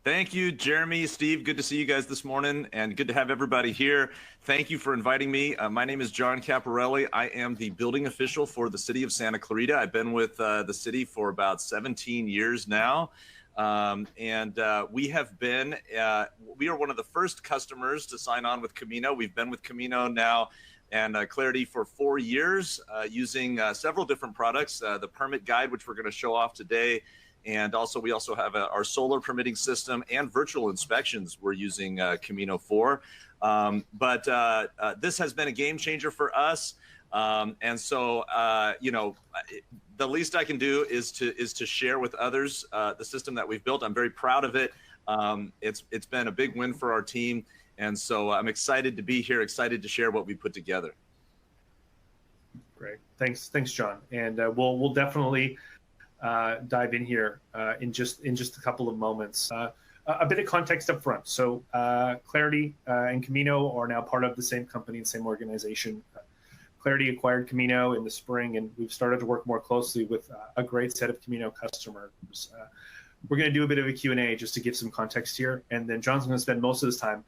Thank you, Jeremy, Steve. Good to see you guys this morning and good to have everybody here. Thank you for inviting me. My name is John Caprarelli. I am the building official for the city of Santa Clarita. I've been with the city for about 17 years now. We are one of the first customers to sign on with Camino. We've been with Camino now and Clariti for 4 years using several different products, the permit guide, which we're going to show off today. And also, we also have our solar permitting system and virtual inspections we're using Camino for. This has been a game changer for us. The least I can do is to share with others the system that we've built. I'm very proud of it. It's been a big win for our team. And so I'm excited to be here, excited to share what we put together. Great. Thanks, John. And we'll definitely dive in here in just a couple of moments. A bit of context up front. So Clariti and Camino are now part of the same company and same organization. Clariti acquired Camino in the spring, and we've started to work more closely with a great set of Camino customers. We're going to do a bit of a Q&A just to give some context here, and then John's going to spend most of his time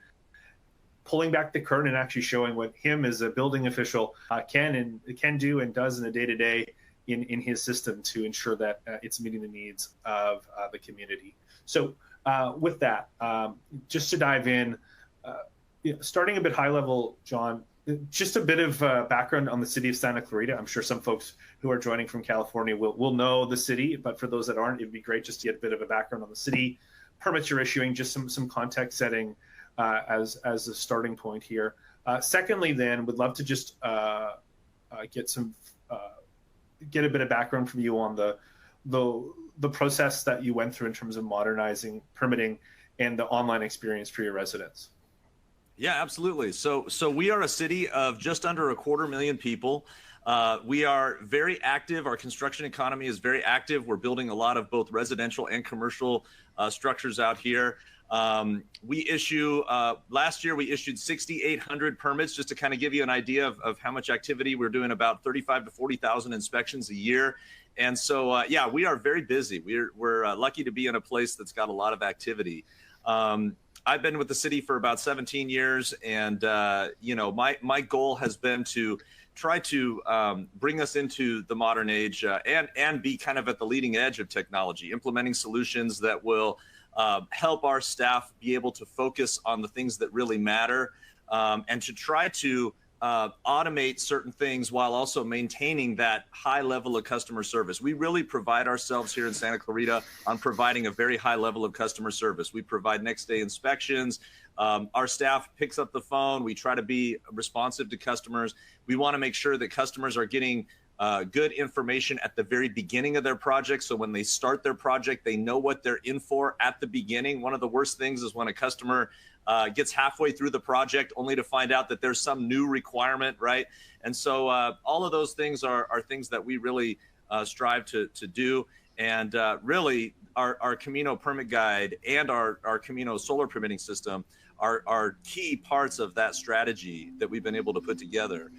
pulling back the curtain and actually showing what him as a building official can do and does in the day-to-day in his system to ensure that it's meeting the needs of the community. So with that, just to dive in, starting a bit high level, John, just a bit of background on the city of Santa Clarita. I'm sure some folks who are joining from California will know the city, but for those that aren't, it'd be great just to get a bit of a background on the city, permits you're issuing, just some context setting as a starting point here. Secondly, then, would love to just get a bit of background from you on the process that you went through in terms of modernizing permitting and the online experience for your residents. Yeah, absolutely. So we are a city of just under 250,000 people. We are very active. Our construction economy is very active. We're building a lot of both residential and commercial structures out here. Last year we issued 6,800 permits, just to kind of give you an idea of how much activity. We're doing about 35 to 40,000 inspections a year. And so, yeah, we are very busy. We're lucky to be in a place that's got a lot of activity. I've been with the city for about 17 years, and my goal has been to try to bring us into the modern age and be kind of at the leading edge of technology, implementing solutions that will help our staff be able to focus on the things that really matter, and to try to automate certain things while also maintaining that high level of customer service. We really pride ourselves here in Santa Clarita on providing a very high level of customer service. We provide next day inspections. Our staff picks up the phone. We try to be responsive to customers. We want to make sure that customers are getting good information at the very beginning of their project. So when they start their project, they know what they're in for at the beginning. One of the worst things is when a customer gets halfway through the project only to find out that there's some new requirement, right? And so all of those things are things that we really strive to do. And really, our Camino Permit Guide and our Camino solar permitting system are key parts of that strategy that we've been able to put together.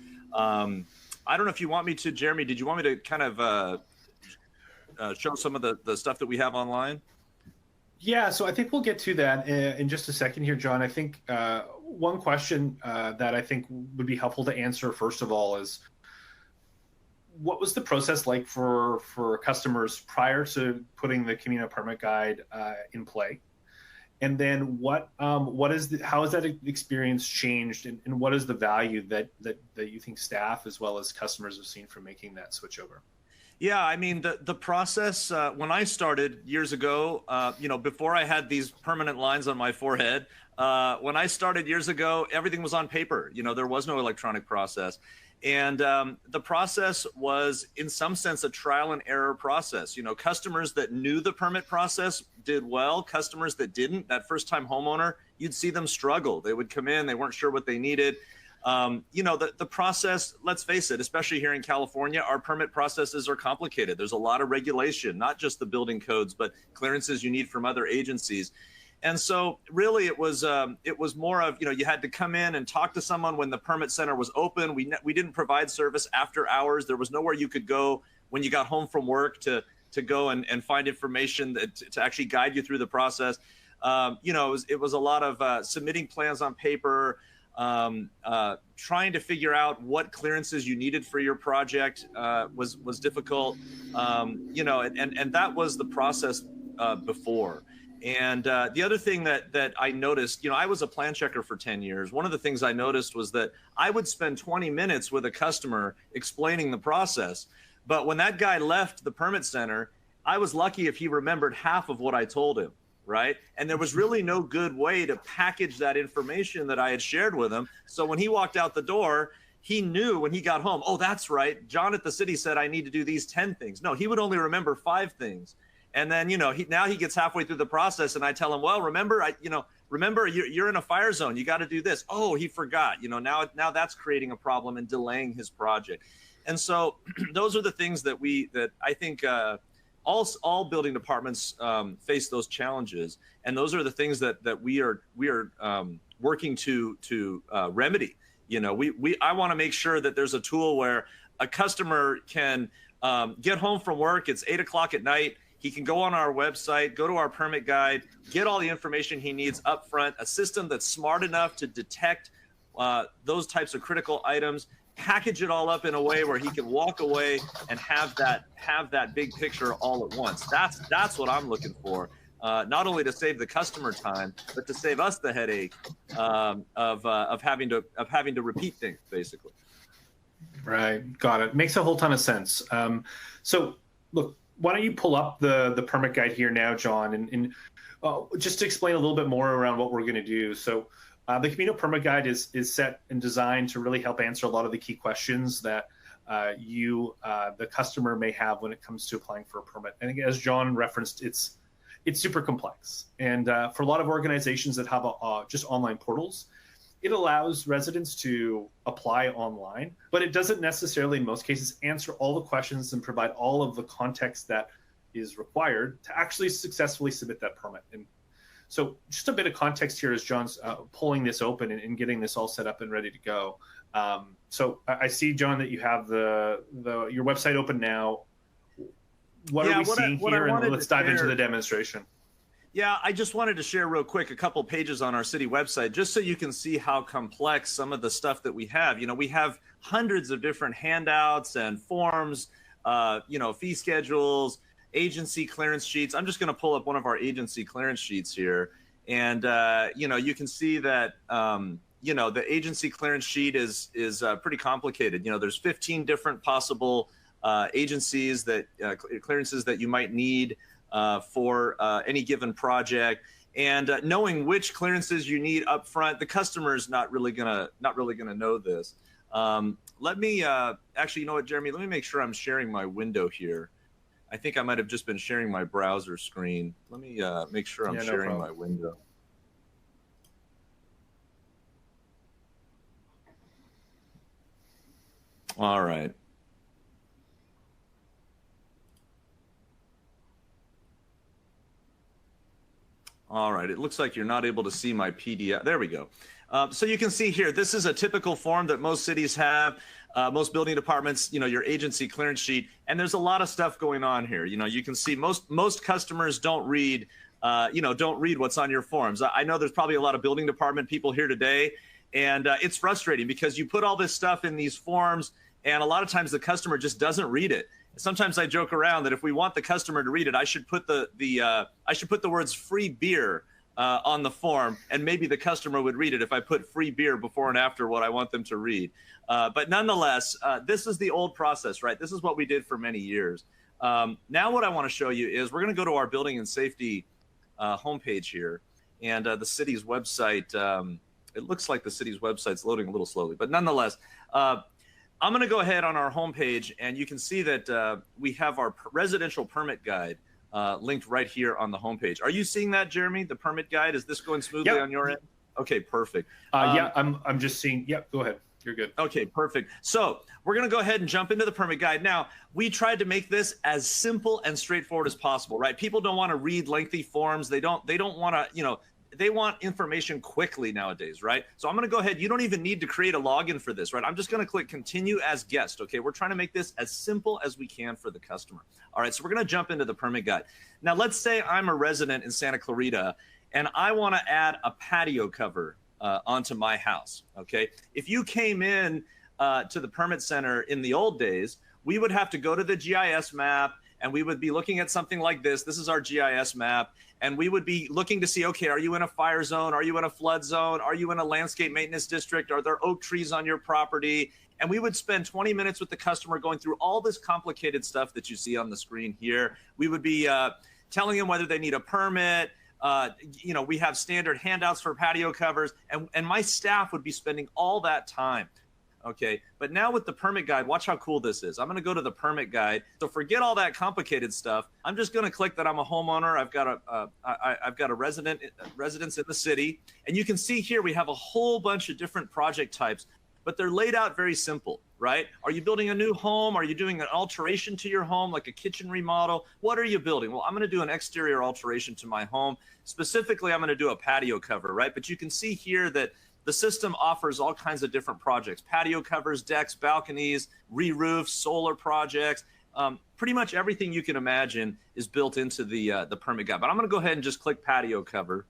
I don't know if you want me to, Jeremy, did you want me to kind of show some of the stuff that we have online? Yeah, so I think we'll get to that in just a second here, John. I think one question that I think would be helpful to answer, first of all, is what was the process like for customers prior to putting the Camino Permit Guide in play? And then how has that experience changed, and what is the value that you think staff as well as customers have seen from making that switch over? Yeah, I mean, the process, when I started years ago, before I had these permanent lines on my forehead, when I started years ago, everything was on paper. There was no electronic process. And the process was, in some sense, a trial and error process. Customers that knew the permit process did well. Customers that didn't, that first-time homeowner, you'd see them struggle. They would come in, they weren't sure what they needed. The process, let's face it, especially here in California, our permit processes are complicated. There's a lot of regulation, not just the building codes, but clearances you need from other agencies. And so really it was more of, you had to come in and talk to someone when the permit center was open. We didn't provide service after hours. There was nowhere you could go when you got home from work to go and find information to actually guide you through the process. it was a lot of submitting plans on paper, trying to figure out what clearances you needed for your project was difficult, and that was the process before. And the other thing that I noticed, I was a plan checker for 10 years. One of the things I noticed was that I would spend 20 minutes with a customer explaining the process. But when that guy left the permit center, I was lucky if he remembered half of what I told him, right? And there was really no good way to package that information that I had shared with him. So when he walked out the door, he knew when he got home, oh, that's right, John at the city said I need to do these 10 things. No, he would only remember 5 things. And then, now he gets halfway through the process and I tell him, well, remember, you're in a fire zone. You got to do this. Oh, he forgot, now that's creating a problem and delaying his project. And so those are the things that I think all building departments face those challenges. And those are the things that we are working to remedy. I want to make sure that there's a tool where a customer can get home from work. It's 8 o'clock at night. He can go on our website, go to our permit guide, get all the information he needs up front, a system that's smart enough to detect those types of critical items, package it all up in a way where he can walk away and have that big picture all at once. That's what I'm looking for. Not only to save the customer time, but to save us the headache of having to repeat things, basically. Right, got it. Makes a whole ton of sense. So, look, why don't you pull up the permit guide here now, John, and just to explain a little bit more around what we're going to do. So, the Camino Permit Guide is set and designed to really help answer a lot of the key questions that the customer may have when it comes to applying for a permit. And as John referenced, it's super complex. And for a lot of organizations that have just online portals, it allows residents to apply online, but it doesn't necessarily, in most cases, answer all the questions and provide all of the context that is required to actually successfully submit that permit. And so just a bit of context here as John's pulling this open and getting this all set up and ready to go. So I see, John, that you have your website open now. What are we seeing here? And let's dive into the demonstration. Yeah, I just wanted to share real quick a couple pages on our city website, just so you can see how complex some of the stuff that we have. We have hundreds of different handouts and forms, fee schedules, agency clearance sheets. I'm just going to pull up one of our agency clearance sheets here. And, you can see that, the agency clearance sheet is pretty complicated. There's 15 different possible agencies clearances that you might need for any given project, and knowing which clearances you need up front, the customer is not really gonna know this. Let me actually, you know what, Jeremy? Let me make sure I'm sharing my window here. I think I might have just been sharing my browser screen. Let me make sure I'm sharing my window. All right. All right, it looks like you're not able to see my PDF. There we go. So you can see here, this is a typical form that most cities have, most building departments, your agency clearance sheet, and there's a lot of stuff going on here. You can see most customers don't read what's on your forms. I know there's probably a lot of building department people here today, and it's frustrating because you put all this stuff in these forms, and a lot of times the customer just doesn't read it. Sometimes I joke around that if we want the customer to read it, I should put the words free beer on the form, and maybe the customer would read it if I put free beer before and after what I want them to read. But nonetheless, this is the old process, right? This is what we did for many years. Now what I want to show you is we're going to go to our building and safety homepage here, and the city's website. It looks like the city's website's loading a little slowly, but nonetheless, I'm going to go ahead on our homepage, and you can see that we have our residential permit guide linked right here on the homepage. Are you seeing that, Jeremy? The permit guide? Is this going smoothly on your end? Okay, perfect. Yeah, I'm just seeing. Yep, go ahead. You're good. Okay, perfect. So we're going to go ahead and jump into the permit guide. Now, we tried to make this as simple and straightforward as possible, right? People don't want to read lengthy forms. They don't want to, they want information quickly nowadays, right? So I'm going to go ahead. You don't even need to create a login for this, right? I'm just going to click continue as guest, okay? We're trying to make this as simple as we can for the customer. All right, so we're going to jump into the permit guide. Now, let's say I'm a resident in Santa Clarita, and I want to add a patio cover onto my house. Okay, if you came in to the permit center in the old days, we would have to go to the GIS map, and we would be looking at something like this. This is our GIS map. And we would be looking to see, okay, are you in a fire zone? Are you in a flood zone? Are you in a landscape maintenance district? Are there oak trees on your property? And we would spend 20 minutes with the customer going through all this complicated stuff that you see on the screen here. We would be telling them whether they need a permit. We have standard handouts for patio covers. And my staff would be spending all that time. Okay, but now with the permit guide, watch how cool this is. I'm going to go to the permit guide. So forget all that complicated stuff. I'm just going to click that I'm a homeowner. I've got a residence in the city, and you can see here we have a whole bunch of different project types, but they're laid out very simple, right? Are you building a new home? Are you doing an alteration to your home, like a kitchen remodel? What are you building? Well, I'm going to do an exterior alteration to my home. Specifically, I'm going to do a patio cover, right? But you can see here that the system offers all kinds of different projects: patio covers, decks, balconies, re-roofs, solar projects. Pretty much everything you can imagine is built into the permit guide. But I'm going to go ahead and just click patio cover.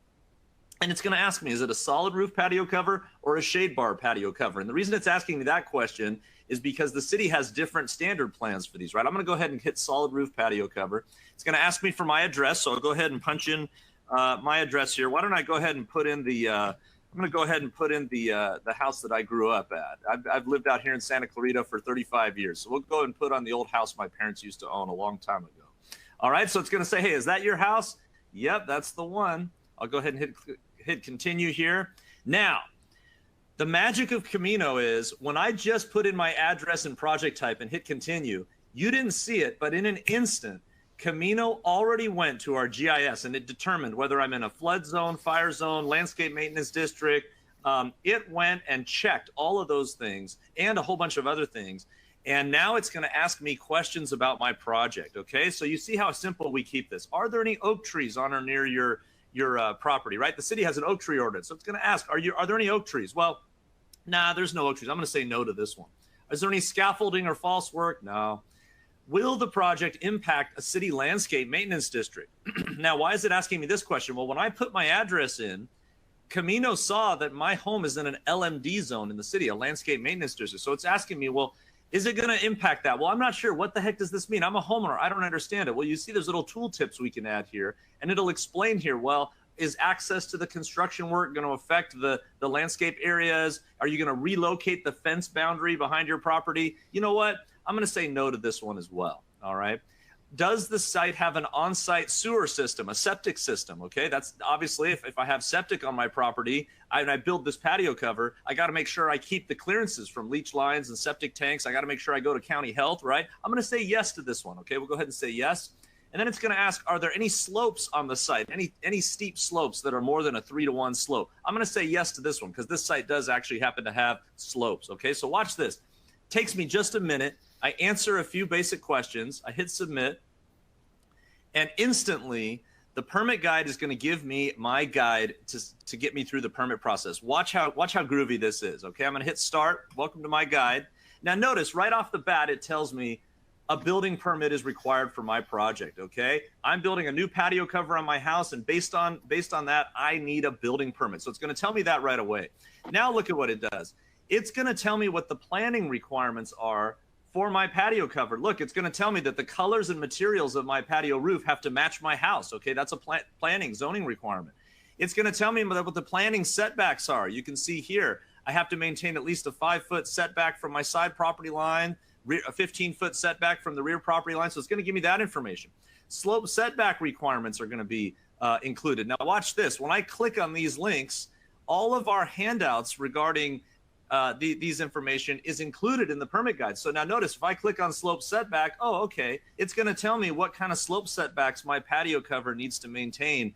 And it's going to ask me, is it a solid roof patio cover or a shade bar patio cover? And the reason it's asking me that question is because the city has different standard plans for these, right? I'm going to go ahead and hit solid roof patio cover. It's going to ask me for my address. So I'll go ahead and punch in my address here. Why don't I go ahead and put in the I'm going to go ahead and put in the house that I grew up at. I've lived out here in Santa Clarita for 35 years. So we'll go ahead and put on the old house my parents used to own a long time ago. All right, so it's going to say, hey, is that your house? Yep, that's the one. I'll go ahead and hit continue here. Now, the magic of Camino is when I just put in my address and project type and hit continue, you didn't see it, but in an instant, Camino already went to our GIS and it determined whether I'm in a flood zone, fire zone, landscape maintenance district. It went and checked all of those things and a whole bunch of other things. And now it's going to ask me questions about my project. Okay, so you see how simple we keep this. Are there any oak trees on or near your property, right? The city has an oak tree ordinance. So it's going to ask, are there any oak trees? Well, nah, there's no oak trees. I'm going to say no to this one. Is there any scaffolding or false work? No. Will the project impact a city landscape maintenance district? Now, why is it asking me this question? Well, when I put my address in, Camino saw that my home is in an LMD zone in the city, a landscape maintenance district. So it's asking me, well, is it going to impact that? Well, I'm not sure. What the heck does this mean? I'm a homeowner. I don't understand it. Well, you see there's little tool tips we can add here, and it'll explain here, well, is access to the construction work going to affect the landscape areas? Are you going to relocate the fence boundary behind your property? You know what? I'm going to say no to this one as well. All right. Does the site have an on-site sewer system, a septic system? Okay, that's obviously if I have septic on my property and I build this patio cover, I got to make sure I keep the clearances from leach lines and septic tanks. I got to make sure I go to county health, right? I'm going to say yes to this one. Okay, we'll go ahead and say yes. And then it's going to ask, are there any slopes on the site, any steep slopes that are more than a 3-to-1 slope? I'm going to say yes to this one because this site does actually happen to have slopes. Okay, so watch this. Takes me just a minute. I answer a few basic questions. I hit submit, and instantly the permit guide is going to give me my guide to get me through the permit process. Watch how groovy this is. Okay, I'm going to hit start. Welcome to my guide. Now notice right off the bat it tells me a building permit is required for my project. Okay, I'm building a new patio cover on my house, and based on that, I need a building permit. So it's going to tell me that right away. Now look at what it does. It's going to tell me what the planning requirements are for my patio cover. Look, it's going to tell me that the colors and materials of my patio roof have to match my house. Okay, that's a planning zoning requirement. It's going to tell me what the planning setbacks are. You can see here, I have to maintain at least a 5-foot setback from my side property line, a 15-foot setback from the rear property line. So it's going to give me that information. Slope setback requirements are going to be included. Now watch this. When I click on these links, all of our handouts regarding these information is included in the permit guide. So now notice if I click on slope setback, oh, okay, it's going to tell me what kind of slope setbacks my patio cover needs to maintain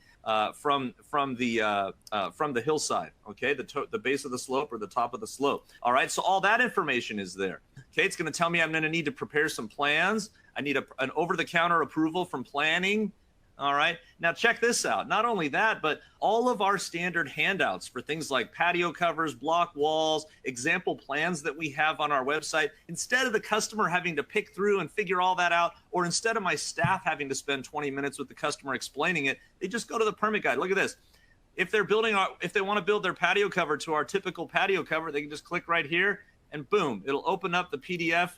from the hillside. Okay, the base of the slope or the top of the slope. All right, so all that information is there. Okay, it's going to tell me I'm going to need to prepare some plans. I need an over-the-counter approval from planning. All right. Now check this out. Not only that, but all of our standard handouts for things like patio covers, block walls, example plans that we have on our website, instead of the customer having to pick through and figure all that out, or instead of my staff having to spend 20 minutes with the customer explaining it, they just go to the permit guide. Look at this. If they're building, if they want to build their patio cover to our typical patio cover, they can just click right here and boom, it'll open up the PDF.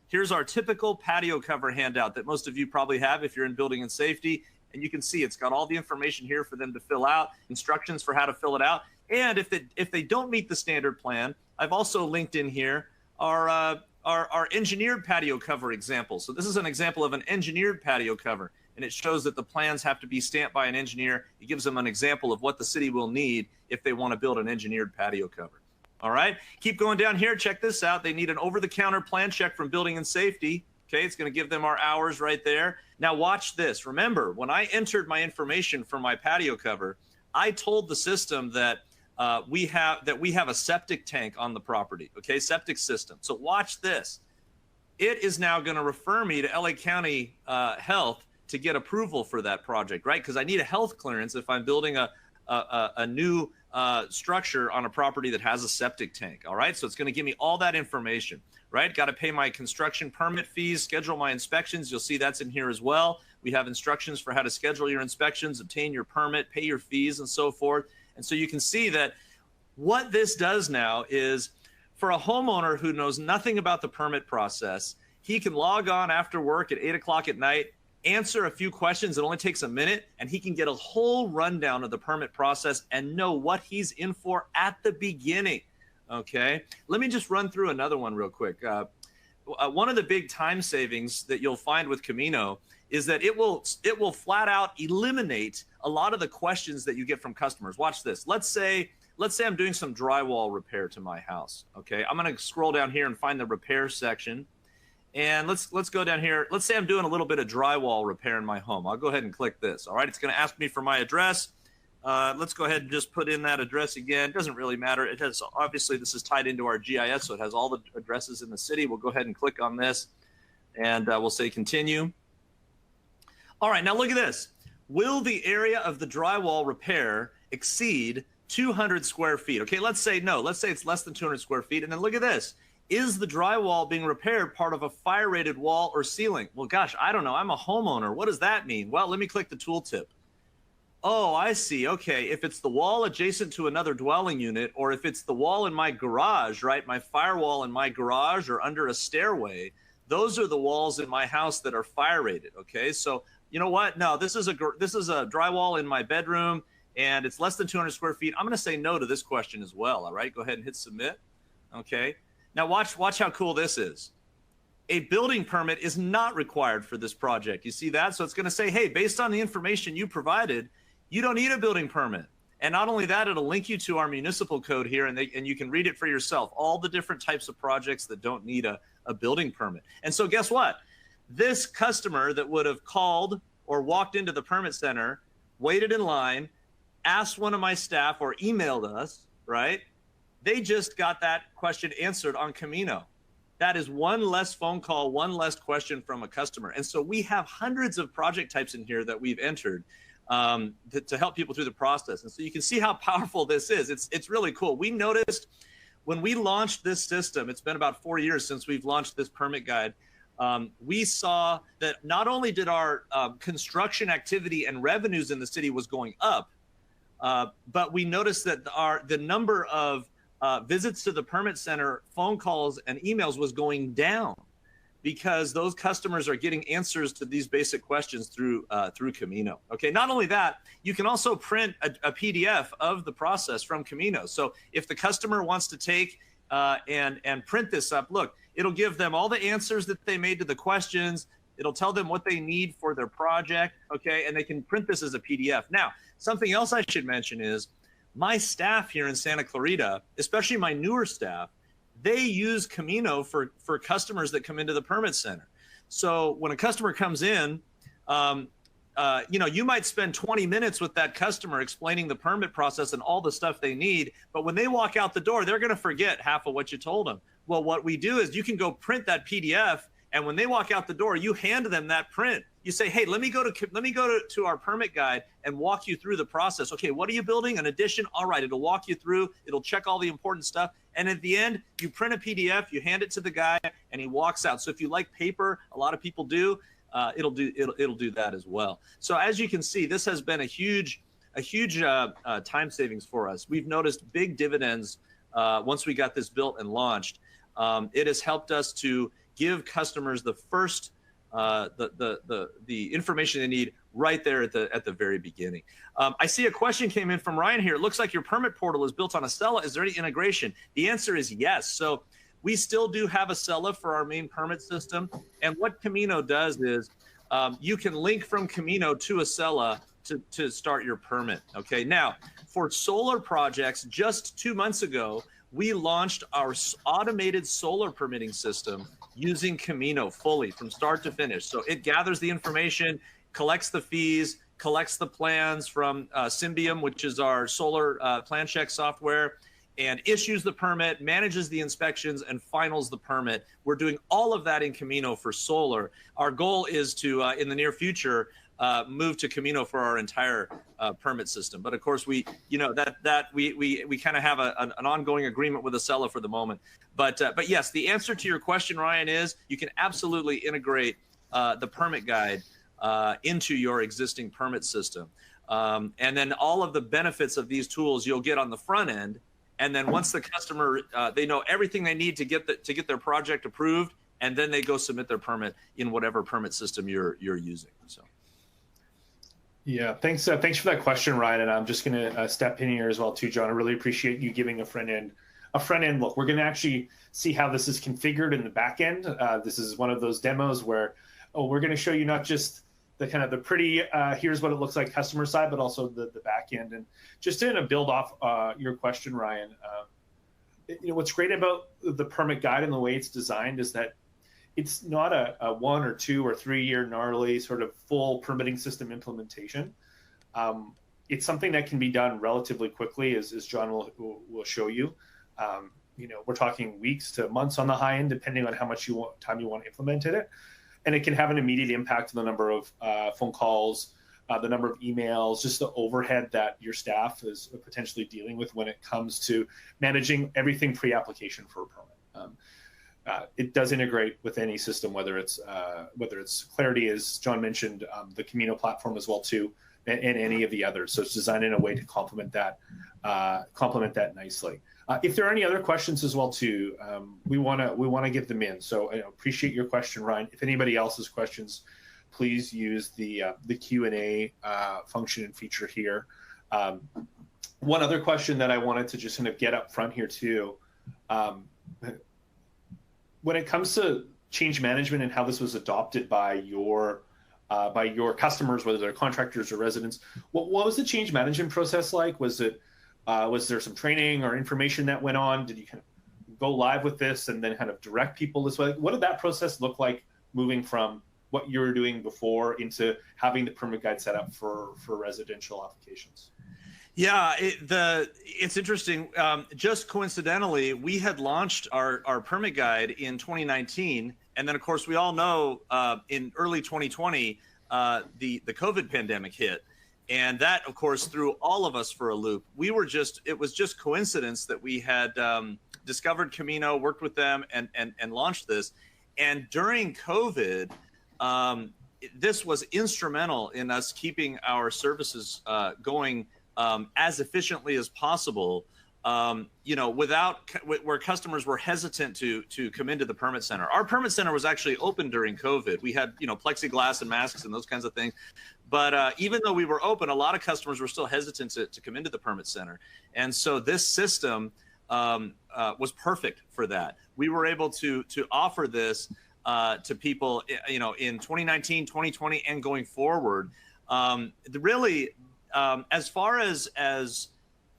Here's our typical patio cover handout that most of you probably have if you're in building and safety. And you can see it's got all the information here for them to fill out, instructions for how to fill it out. And if they don't meet the standard plan, I've also linked in here our engineered patio cover example. So this is an example of an engineered patio cover. And it shows that the plans have to be stamped by an engineer. It gives them an example of what the city will need if they want to build an engineered patio cover. All right, keep going down here. Check this out. They need an over-the-counter plan check from Building and Safety. Okay, it's going to give them our hours right there. Now watch this. Remember, when I entered my information for my patio cover, I told the system that we have a septic tank on the property. Okay, septic system. So watch this. It is now going to refer me to LA County Health to get approval for that project, right? Because I need a health clearance if I'm building a new structure on a property that has a septic tank. All right, so it's going to give me all that information, right? Got to pay my construction permit fees, schedule my inspections. You'll see that's in here as well. We have instructions for how to schedule your inspections, obtain your permit, pay your fees, and so forth. And so you can see that what this does now is for a homeowner who knows nothing about the permit process, he can log on after work at 8 o'clock at night, answer a few questions. It only takes a minute, and he can get a whole rundown of the permit process and know what he's in for at the beginning. Okay, let me just run through another one real quick. One of the big time savings that you'll find with Camino is that it will flat out eliminate a lot of the questions that you get from customers. Watch this. Let's say I'm doing some drywall repair to my house. Okay, I'm going to scroll down here and find the repair section. And let's go down here. Let's say I'm doing a little bit of drywall repair in my home. I'll go ahead and click this. All right, it's going to ask me for my address. Let's go ahead and just put in that address again. It doesn't really matter. It has, obviously, this is tied into our GIS, so it has all the addresses in the city. We'll go ahead and click on this, and we'll say continue. All right, now look at this. Will the area of the drywall repair exceed 200 square feet? Okay, let's say no. Let's say it's less than 200 square feet. And then look at this. Is the drywall being repaired part of a fire-rated wall or ceiling? Well, gosh, I don't know. I'm a homeowner. What does that mean? Well, let me click the tooltip. Oh, I see. Okay, if it's the wall adjacent to another dwelling unit, or if it's the wall in my garage, right, my firewall in my garage or under a stairway, those are the walls in my house that are fire-rated, okay? So, you know what? No, this is a drywall in my bedroom, and it's less than 200 square feet. I'm going to say no to this question as well, all right? Go ahead and hit submit, okay? Now watch how cool this is. A building permit is not required for this project. You see that? So it's going to say, hey, based on the information you provided, you don't need a building permit. And not only that, it'll link you to our municipal code here, and you can read it for yourself, all the different types of projects that don't need a building permit. And so guess what? This customer that would have called or walked into the permit center, waited in line, asked one of my staff or emailed us, right? They just got that question answered on Camino. That is one less phone call, one less question from a customer. And so we have hundreds of project types in here that we've entered to help people through the process. And so you can see how powerful this is. It's really cool. We noticed when we launched this system, it's been about 4 years since we've launched this permit guide. We saw that not only did our construction activity and revenues in the city was going up, but we noticed that the number of visits to the permit center, phone calls, and emails was going down because those customers are getting answers to these basic questions through Camino. Okay, not only that, you can also print a PDF of the process from Camino. So if the customer wants to take and print this up, look, it'll give them all the answers that they made to the questions. It'll tell them what they need for their project, okay, and they can print this as a PDF. Now, something else I should mention is my staff here in Santa Clarita, especially my newer staff, they use Camino for customers that come into the permit center. So when a customer comes in, you might spend 20 minutes with that customer explaining the permit process and all the stuff they need, but when they walk out the door, they're going to forget half of what you told them. Well, what we do is you can go print that PDF, and when they walk out the door, you hand them that print. You say, hey, let me go to our permit guide and walk you through the process. Okay, what are you building? An addition? All right, it'll walk you through. It'll check all the important stuff. And at the end, you print a PDF, you hand it to the guy, and he walks out. So if you like paper, a lot of people do, it'll do that as well. So as you can see, this has been a huge a huge time savings for us. We've noticed big dividends once we got this built and launched. It has helped us to give customers the first the information they need right there at the very beginning. I see a question came in from Ryan here. It looks like your permit portal is built on Acela. Is there any integration? The answer is yes. So we still do have Acela for our main permit system. And what Camino does is you can link from Camino to Acela to start your permit. Okay. Now, for solar projects, just 2 months ago, we launched our automated solar permitting system using Camino fully from start to finish. So it gathers the information, collects the fees, collects the plans from Symbium, which is our solar plan check software, and issues the permit, manages the inspections, and finals the permit. We're doing all of that in Camino for solar. Our goal is to, in the near future, move to Camino for our entire permit system. But of course, we kind of have an ongoing agreement with Acela for the moment. But yes, the answer to your question, Ryan, is you can absolutely integrate the permit guide into your existing permit system. And then all of the benefits of these tools you'll get on the front end. And then once the customer, they know everything they need to get their project approved, and then they go submit their permit in whatever permit system you're using. So. Yeah, thanks for that question, Ryan. And I'm just going to step in here as well too, John. I really appreciate you giving a front end look. We're going to actually see how this is configured in the back end. This is one of those demos where we're going to show you not just the kind of the pretty here's what it looks like customer side, but also the back end. And just to build off your question, Ryan, what's great about the permit guide and the way it's designed is that it's not a 1 or 2 or 3 year gnarly sort of full permitting system implementation. It's something that can be done relatively quickly, as John will show you. We're talking weeks to months on the high end, depending on how much time you want to implement it. And it can have an immediate impact on the number of phone calls, the number of emails, just the overhead that your staff is potentially dealing with when it comes to managing everything pre-application for a permit. It does integrate with any system, whether it's Clariti, as John mentioned, the Camino platform as well too, and any of the others. So it's designed in a way to complement that nicely. If there are any other questions as well too, we want to get them in. So I appreciate your question, Ryan. If anybody else has questions, please use the Q&A function and feature here. One other question that I wanted to just kind of get up front here too. When it comes to change management and how this was adopted by your customers, whether they're contractors or residents, what was the change management process like? Was there some training or information that went on? Did you kind of go live with this and then kind of direct people this way? What did that process look like moving from what you were doing before into having the permit guide set up for residential applications? Yeah, it's interesting. Just coincidentally, we had launched our permit guide in 2019. And then, of course, we all know in early 2020, the COVID pandemic hit. And that, of course, threw all of us for a loop. It was just coincidence that we had discovered Camino, worked with them, and launched this. And during COVID, this was instrumental in us keeping our services going as efficiently as possible, where customers were hesitant to come into the permit center. Our permit center was actually open during COVID. We had, plexiglass and masks and those kinds of things. But even though we were open, a lot of customers were still hesitant to come into the permit center. And so this system was perfect for that. We were able to offer this to people, in 2019, 2020, and going forward. As far as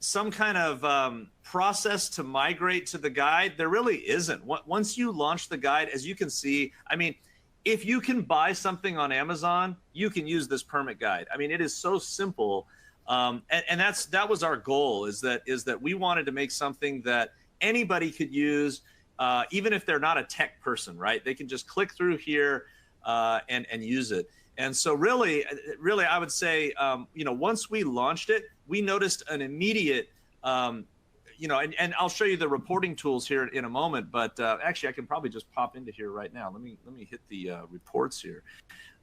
some kind of process to migrate to the guide, there really isn't. Once you launch the guide, as you can see, if you can buy something on Amazon, you can use this permit guide. It is so simple. And that was our goal, is that we wanted to make something that anybody could use, even if they're not a tech person, right? They can just click through here and use it. And so really, I would say, once we launched it, we noticed an immediate, and I'll show you the reporting tools here in a moment. But actually, I can probably just pop into here right now. Let me hit the reports here.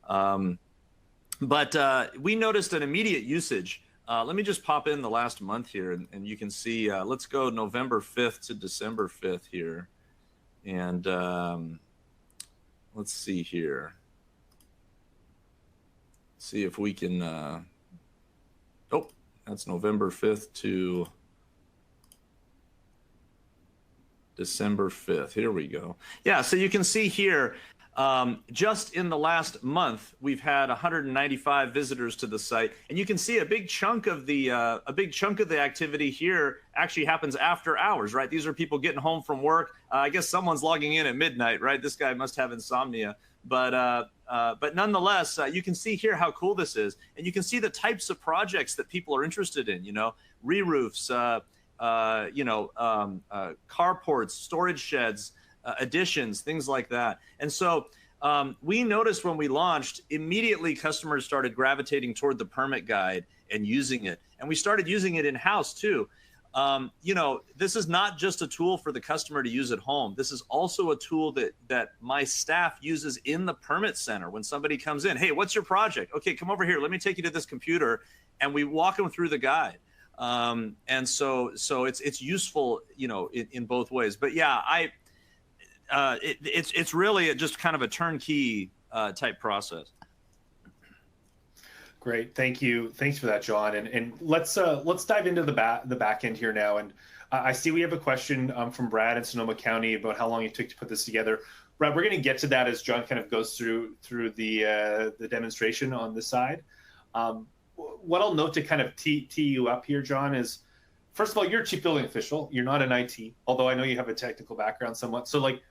But we noticed an immediate usage Let me just pop in the last month here, and you can see, let's go November 5th to December 5th here. And let's see here. See if we can, oh, that's November 5th to December 5th. Here we go. Yeah, so you can see here, just in the last month, we've had 195 visitors to the site, and you can see a big chunk of the activity here actually happens after hours, right? These are people getting home from work. I guess someone's logging in at midnight, right? This guy must have insomnia, but nonetheless, you can see here how cool this is, and you can see the types of projects that people are interested in. You know, re-roofs, carports, storage sheds, additions, things like that. And so we noticed when we launched, immediately customers started gravitating toward the permit guide and using it. And we started using it in-house too. You know, this is not just a tool for the customer to use at home. This is also a tool that my staff uses in the permit center. When somebody comes in, hey, what's your project? Okay, come over here. Let me take you to this computer. And we walk them through the guide. And so it's useful, you know, in both ways. But yeah, it's really just kind of a turnkey type process. Great, thank you. Thanks for that, John. And let's dive into the back end here now. And I see we have a question from Brad in Sonoma County about how long it took to put this together. Brad, we're going to get to that as John kind of goes through the demonstration on this side. What I'll note to kind of tee you up here, John, is first of all, you're a chief building official. You're not an IT, although I know you have a technical background somewhat. So like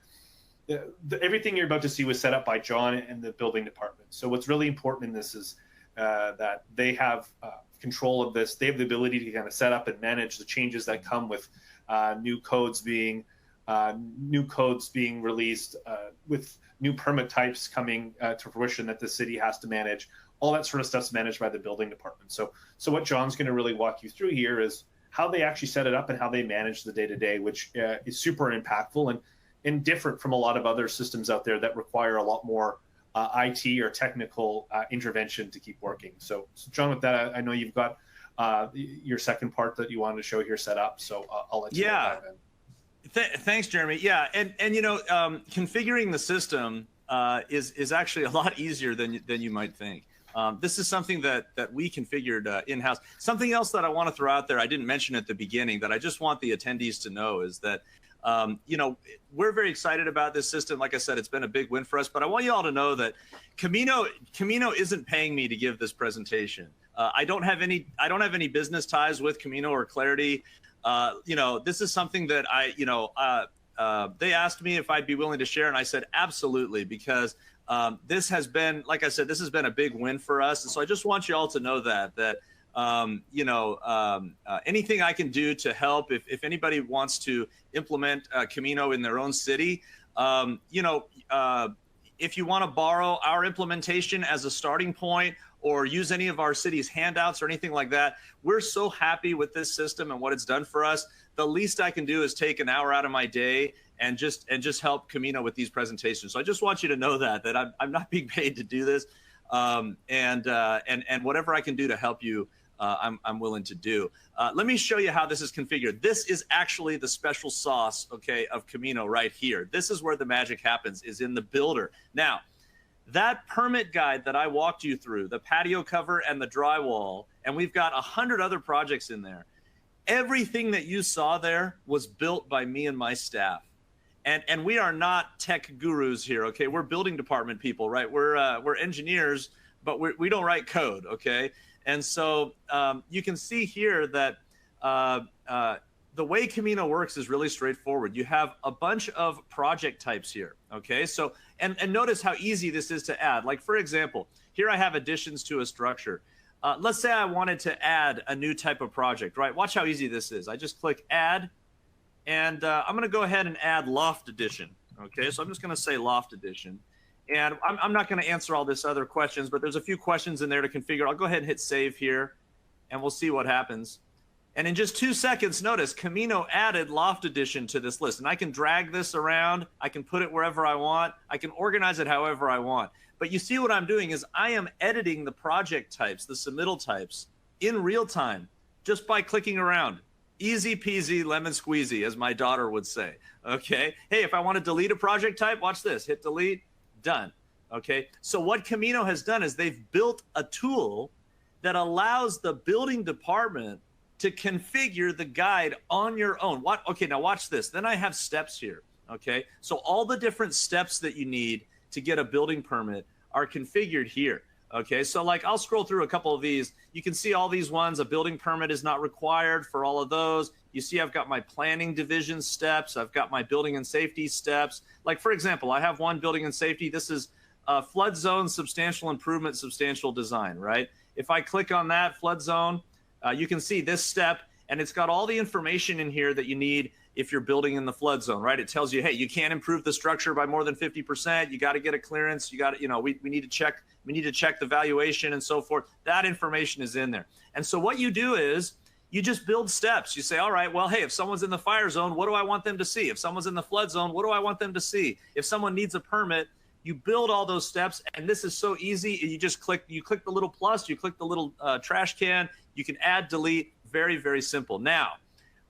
everything you're about to see was set up by John and the building department. So what's really important in this is that they have control of this. They have the ability to kind of set up and manage the changes that come with new codes being released, with new permit types coming to fruition that the city has to manage. All that sort of stuff's managed by the building department. So what John's going to really walk you through here is how they actually set it up and how they manage the day-to-day, which is super impactful and different from a lot of other systems out there that require a lot more IT or technical intervention to keep working. So John, with that, I know you've got your second part that you wanted to show here set up. So I'll let you dive in. Thanks, Jeremy. Yeah, and you know, configuring the system is actually a lot easier than you might think. This is something that we configured in-house. Something else that I want to throw out there, I didn't mention at the beginning, that I just want the attendees to know is that, you know, we're very excited about this system. Like I said, it's been a big win for us, but I want you all to know that Camino isn't paying me to give this presentation. I don't have any business ties with Camino or Clariti. You know, this is something that they asked me if I'd be willing to share, and I said absolutely, because this has been, like I said, this has been a big win for us. And so I just want you all to know that anything I can do to help, if anybody wants to implement Camino in their own city, if you want to borrow our implementation as a starting point or use any of our city's handouts or anything like that, we're so happy with this system and what it's done for us. The least I can do is take an hour out of my day and just help Camino with these presentations. So I just want you to know that I'm not being paid to do this, and whatever I can do to help you, I'm willing to do. Let me show you how this is configured. This is actually the special sauce, okay, of Camino right here. This is where the magic happens, is in the builder. Now, that permit guide that I walked you through, the patio cover and the drywall, and we've got 100 other projects in there. Everything that you saw there was built by me and my staff. And we are not tech gurus here, okay? We're building department people, right? We're engineers, but we don't write code, okay? And so you can see here that the way Camino works is really straightforward. You have a bunch of project types here, okay? So, and notice how easy this is to add. Like, for example, here I have additions to a structure. Let's say I wanted to add a new type of project, right? Watch how easy this is. I just click add, and I'm going to go ahead and add loft addition, okay? So I'm just going to say loft addition. And I'm not going to answer all this other questions, but there's a few questions in there to configure. I'll go ahead and hit save here, and we'll see what happens. And in just 2 seconds, notice Camino added loft addition to this list. And I can drag this around. I can put it wherever I want. I can organize it however I want. But you see what I'm doing is I am editing the project types, the submittal types, in real time just by clicking around. Easy peasy, lemon squeezy, as my daughter would say. Okay. Hey, if I want to delete a project type, watch this. Hit delete, done. Okay. So what Camino has done is they've built a tool that allows the building department to configure the guide on your own. Okay, now watch this. Then I have steps here. Okay. So all the different steps that you need to get a building permit are configured here. Okay, so like I'll scroll through a couple of these. You can see all these ones. A building permit is not required for all of those. You see I've got my planning division steps. I've got my building and safety steps. Like for example, I have one building and safety. This is flood zone, substantial improvement, substantial design, right? If I click on that flood zone, you can see this step, and it's got all the information in here that you need if you're building in the flood zone, right? It tells you, hey, you can't improve the structure by more than 50%. You got to get a clearance. You got to, we need to check. We need to check the valuation and so forth. That information is in there. And so what you do is you just build steps. You say, all right, well, hey, if someone's in the fire zone, what do I want them to see? If someone's in the flood zone, what do I want them to see? If someone needs a permit, you build all those steps. And this is so easy. You just click the little plus, you click the little trash can. You can add, delete. Very, very simple. Now,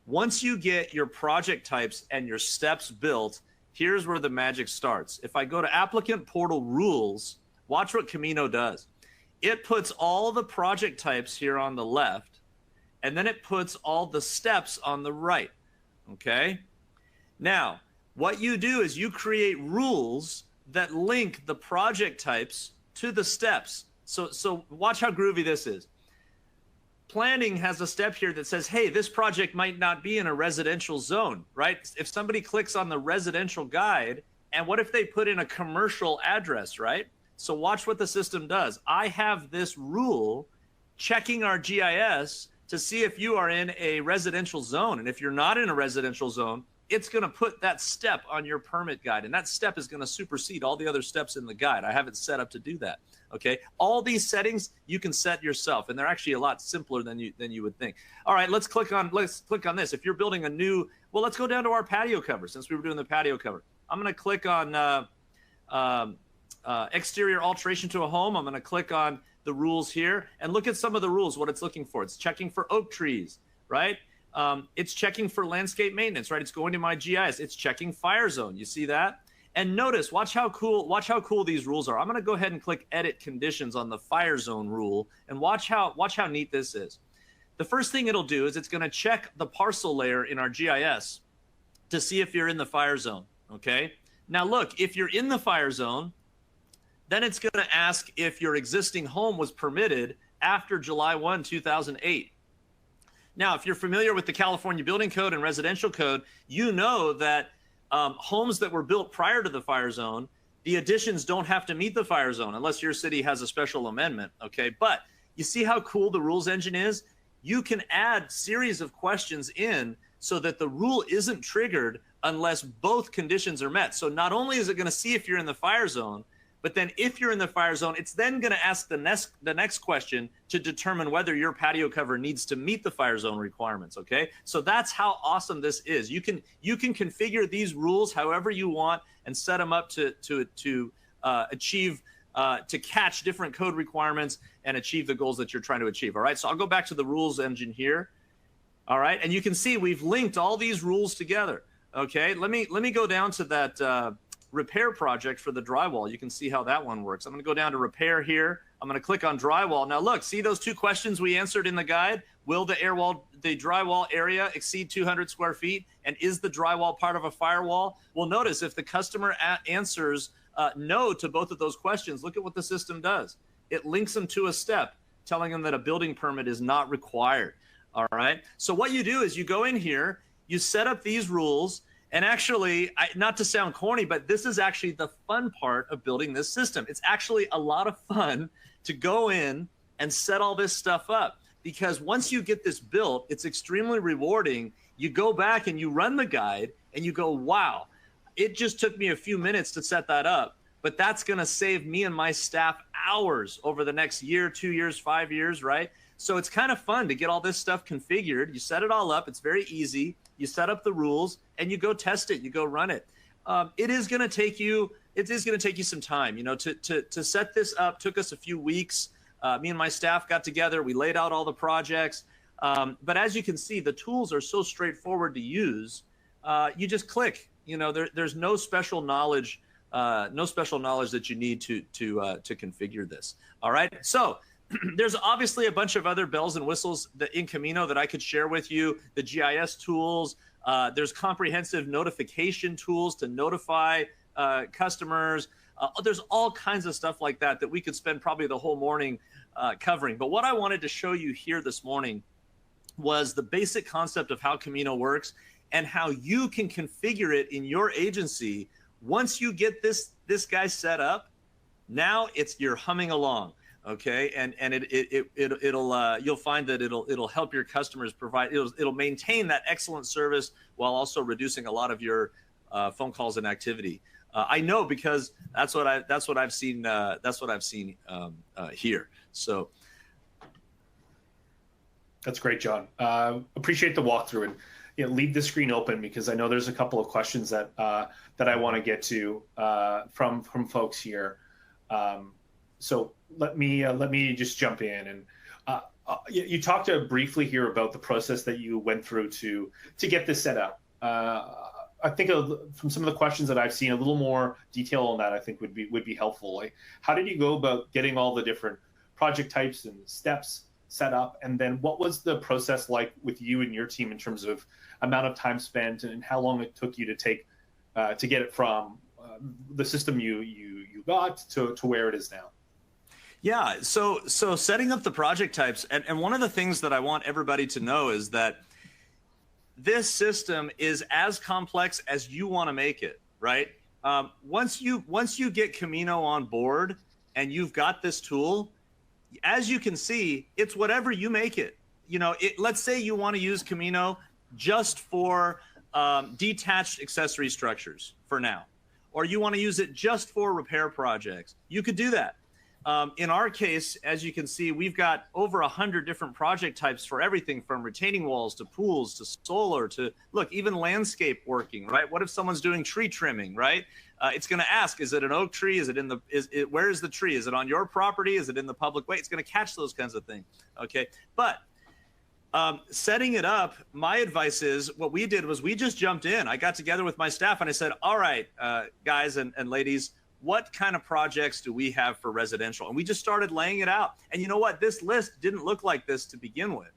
once you get your project types and your steps built, here's where the magic starts. If I go to applicant portal rules, watch what Camino does. It puts all the project types here on the left, and then it puts all the steps on the right, okay? Now, what you do is you create rules that link the project types to the steps. So watch how groovy this is. Planning has a step here that says, hey, this project might not be in a residential zone, right? If somebody clicks on the residential guide, and what if they put in a commercial address, right? So watch what the system does. I have this rule checking our GIS to see if you are in a residential zone. And if you're not in a residential zone, it's going to put that step on your permit guide. And that step is going to supersede all the other steps in the guide. I have it set up to do that. Okay. All these settings you can set yourself, and they're actually a lot simpler than you would think. All right, let's click on this. If you're building a new, well, let's go down to our patio cover since we were doing the patio cover. I'm going to click on exterior alteration to a home. I'm going to click on the rules here and look at some of the rules, what it's looking for. It's checking for oak trees, right? It's checking for landscape maintenance, right? It's going to my GIS. It's checking fire zone. You see that? And notice, watch how cool these rules are. I'm going to go ahead and click edit conditions on the fire zone rule and watch how neat this is. The first thing it'll do is it's going to check the parcel layer in our GIS to see if you're in the fire zone, okay? Now look, if you're in the fire zone, then it's going to ask if your existing home was permitted after July 1, 2008. Now, if you're familiar with the California Building Code and Residential Code, you know that homes that were built prior to the fire zone, the additions don't have to meet the fire zone unless your city has a special amendment, okay? But you see how cool the rules engine is? You can add series of questions in so that the rule isn't triggered unless both conditions are met. So not only is it going to see if you're in the fire zone, but then if you're in the fire zone, it's then going to ask the next question to determine whether your patio cover needs to meet the fire zone requirements, okay? So that's how awesome this is. You can configure these rules however you want and set them up to catch different code requirements and achieve the goals that you're trying to achieve, all right? So I'll go back to the rules engine here, all right? And you can see we've linked all these rules together, okay? Let me go down to that repair project for the drywall. You can see how that one works. I'm going to go down to repair here. I'm going to click on drywall. Now look, see those two questions we answered in the guide? Will the drywall area exceed 200 square feet? And is the drywall part of a firewall? Well, notice if the customer answers no to both of those questions, look at what the system does. It links them to a step telling them that a building permit is not required. All right. So what you do is you go in here, you set up these rules. And actually, not to sound corny, but this is actually the fun part of building this system. It's actually a lot of fun to go in and set all this stuff up, because once you get this built, it's extremely rewarding. You go back and you run the guide and you go, wow, it just took me a few minutes to set that up, but that's going to save me and my staff hours over the next year, 2 years, 5 years, right? So it's kind of fun to get all this stuff configured. You set it all up. It's very easy. You set up the rules and you go test it. You go run it. It is going to take you some time, to set this up. Took us a few weeks. Me and my staff got together. We laid out all the projects. But as you can see, the tools are so straightforward to use. You just click. There's no special knowledge, that you need to configure this. All right. So there's obviously a bunch of other bells and whistles in Camino that I could share with you. The GIS tools. There's comprehensive notification tools to notify customers. There's all kinds of stuff like that we could spend probably the whole morning covering. But what I wanted to show you here this morning was the basic concept of how Camino works and how you can configure it in your agency. Once you get this guy set up, now you're humming along. Okay, and you'll find that it'll help your customers provide. It'll maintain that excellent service while also reducing a lot of your phone calls and activity. I know because that's what I've seen. That's what I've seen here. So that's great, John. Appreciate the walkthrough, and leave the screen open because I know there's a couple of questions that I want to get to from folks here. So let me just jump in, and you talked briefly here about the process that you went through to get this set up. I think from some of the questions that I've seen, a little more detail on that I think would be helpful. Like, how did you go about getting all the different project types and steps set up, and then what was the process like with you and your team in terms of amount of time spent and how long it took you to get it from the system you got to where it is now? Yeah, so setting up the project types, and one of the things that I want everybody to know is that this system is as complex as you want to make it, right? Once you get Camino on board and you've got this tool, as you can see, it's whatever you make it. Let's say you want to use Camino just for detached accessory structures for now, or you want to use it just for repair projects. You could do that. In our case, as you can see, we've got over 100 different project types for everything from retaining walls to pools to solar to, look, even landscape working, right? What if someone's doing tree trimming, right? It's going to ask, is it an oak tree? Where is the tree? Is it on your property? Is it in the public way? It's going to catch those kinds of things, okay? But setting it up, my advice is what we did was we just jumped in. I got together with my staff and I said, all right, guys and ladies, what kind of projects do we have for residential? And we just started laying it out. And you know what? This list didn't look like this to begin with.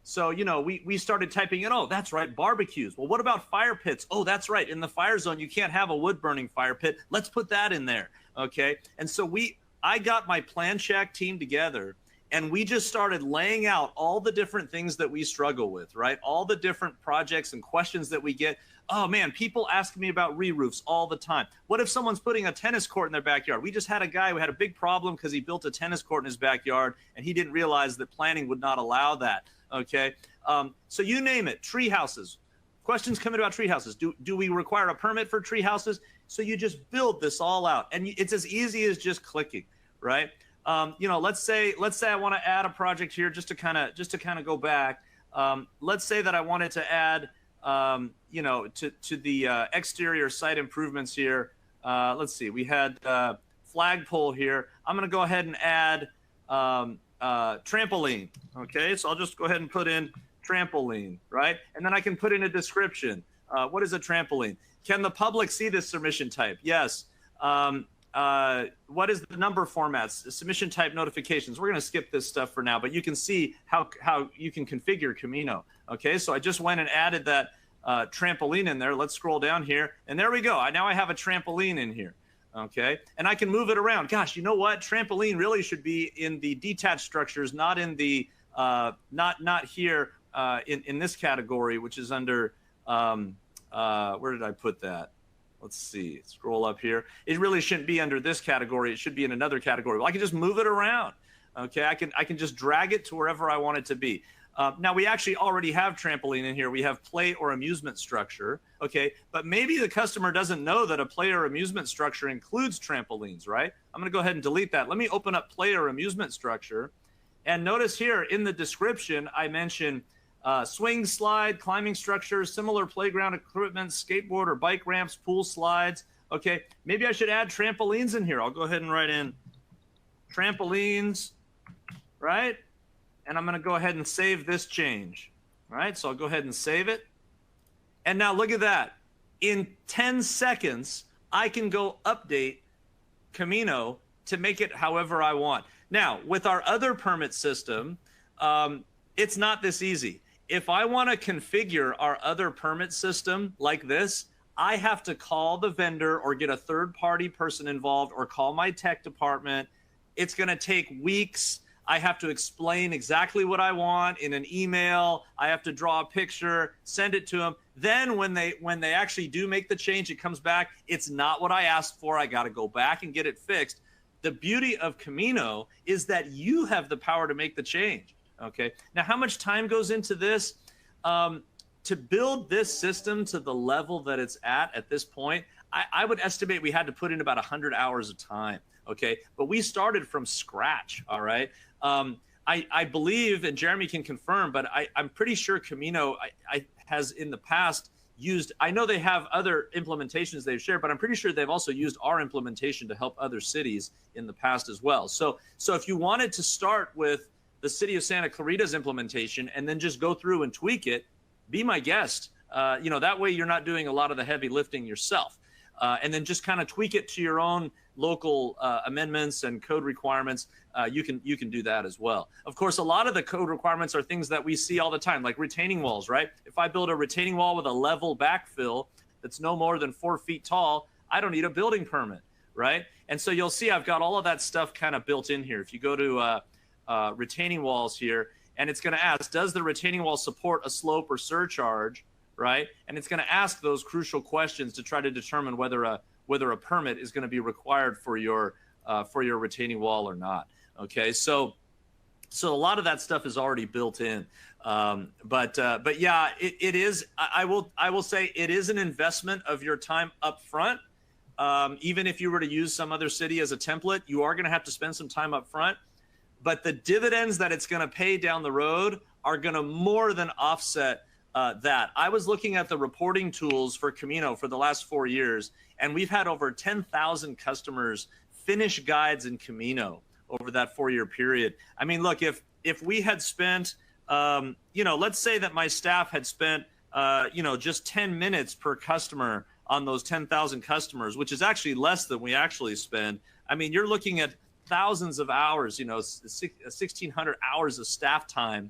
So, we started typing in, oh, that's right, barbecues. Well, what about fire pits? Oh, that's right. In the fire zone, you can't have a wood burning fire pit. Let's put that in there. Okay. And so I got my plan check team together and we just started laying out all the different things that we struggle with, right? All the different projects and questions that we get. Oh man, people ask me about re-roofs all the time. What if someone's putting a tennis court in their backyard? We just had a guy who had a big problem because he built a tennis court in his backyard and he didn't realize that planning would not allow that. Okay, so you name it. Tree houses. Questions coming about tree houses. Do we require a permit for tree houses? So you just build this all out, and it's as easy as just clicking, right? Let's say I want to add a project here just to kind of go back. Let's say that I wanted to add. To the exterior site improvements here. Let's see, we had flagpole here. I'm going to go ahead and add trampoline. Okay, so I'll just go ahead and put in trampoline, right? And then I can put in a description. What is a trampoline? Can the public see this submission type? Yes. What is the number formats? Submission type notifications. We're going to skip this stuff for now, but you can see how you can configure Camino. Okay, so I just went and added that trampoline in there. Let's scroll down here, and there we go. Now I have a trampoline in here. Okay, and I can move it around. Gosh, you know what? Trampoline really should be in the detached structures, not in the not here in this category, which is under where did I put that? Let's see, scroll up here. It really shouldn't be under this category. It should be in another category. Well, I can just move it around. Okay, I can just drag it to wherever I want it to be. Now we actually already have trampoline in here. We have play or amusement structure. Okay, but maybe the customer doesn't know that a play or amusement structure includes trampolines, right? I'm gonna go ahead and delete that. Let me open up play or amusement structure. And notice here in the description, I mentioned swing, slide, climbing structures, similar playground equipment, skateboard or bike ramps, pool slides. Okay, maybe I should add trampolines in here. I'll go ahead and write in trampolines right? And I'm going to go ahead and save this change, right? So I'll go ahead and save it. And now look at that. In 10 seconds, I can go update Camino to make it however I want. Now, with our other permit system, it's not this easy. If I want to configure our other permit system like this, I have to call the vendor or get a third-party person involved or call my tech department. It's going to take weeks. I have to explain exactly what I want in an email. I have to draw a picture, send it to them. Then when they actually do make the change, it comes back. It's not what I asked for. I got to go back and get it fixed. The beauty of Camino is that you have the power to make the change. Okay. Now, how much time goes into this? To build this system to the level that it's at this point, I would estimate we had to put in about 100 hours of time. Okay. But we started from scratch. All right. I believe, and Jeremy can confirm, but I'm pretty sure Camino has in the past used, I know they have other implementations they've shared, but I'm pretty sure they've also used our implementation to help other cities in the past as well. So if you wanted to start with the city of Santa Clarita's implementation and then just go through and tweak it, be my guest. That way you're not doing a lot of the heavy lifting yourself. And then just kind of tweak it to your own local amendments and code requirements. You can do that as well. Of course, a lot of the code requirements are things that we see all the time, like retaining walls, right? If I build a retaining wall with a level backfill that's no more than 4 feet tall, I don't need a building permit, right? And so you'll see I've got all of that stuff kind of built in here. If you go to retaining walls here, and it's going to ask, does the retaining wall support a slope or surcharge, right? And it's going to ask those crucial questions to try to determine whether a permit is going to be required for your retaining wall or not. Okay, so a lot of that stuff is already built in, but yeah, it is. I will say it is an investment of your time up front. Even if you were to use some other city as a template, you are going to have to spend some time up front. But the dividends that it's going to pay down the road are going to more than offset that. I was looking at the reporting tools for Camino for the last 4 years, and we've had over 10,000 customers finish guides in Camino over that 4-year period. I mean, look, if we had spent, let's say that my staff had spent, just 10 minutes per customer on those 10,000 customers, which is actually less than we actually spend. I mean, you're looking at thousands of hours, 1,600 hours of staff time